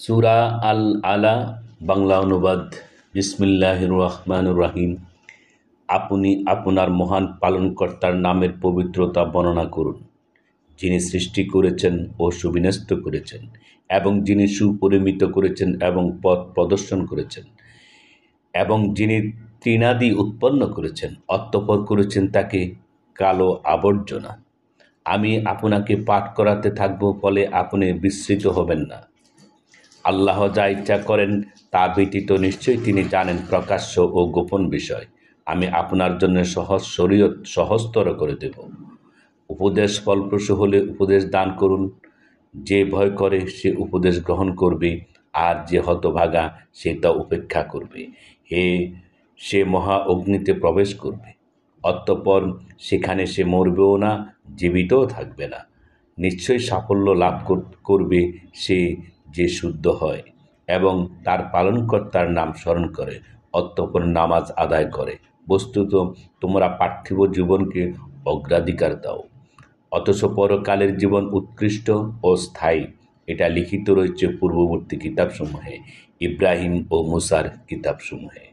সূরা আল আলা বাংলা অনুবাদ। বিসমিল্লাহির রহমানির রহিম। আপনি আপনার মহান পালনকর্তার নামের পবিত্রতা বর্ণনা করুন, যিনি সৃষ্টি করেছেন ও সুবিন্যস্ত করেছেন এবং যিনি সুপরিমিত করেছেন এবং পথ প্রদর্শন করেছেন এবং যিনি তৃণাদি উৎপন্ন করেছেন, অতঃপর করেছেন তাকে কালো আবর্জনা। আমি আপনাকে পাঠ করাতে থাকব, ফলে আপনি বিস্মৃত হবেন না। আল্লাহ যা ইচ্ছা করেন তা ব্যতীত নিশ্চয়ই তিনি জানেন প্রকাশ্য ও গোপন বিষয়। আমি আপনার জন্য সহজ শরীয়ত সহজতর করে দেব। উপদেশ ফলপ্রসূ হলে উপদেশ দান করুন। যে ভয় করে সে উপদেশ গ্রহণ করবে, আর যে হতভাগা সে তা উপেক্ষা করবে। সে মহা অগ্নিতে প্রবেশ করবে, অতঃপর সেখানে সে মরবেও না, জীবিতও থাকবে না। নিশ্চয়ই সাফল্য লাভ করবে সে যে শুদ্ধ হয় এবং তার পালনকর্তার নাম স্মরণ করে, অতঃপর নামাজ আদায় করে। বস্তুত তোমরা পার্থিব জীবনকে অগ্রাধিকার দাও, অথচ পরকালের জীবন উৎকৃষ্ট ও স্থায়ী। এটা লিখিত রয়েছে পূর্ববর্তী কিতাবসমূহে, ইব্রাহিম ও মুসার কিতাবসমূহে।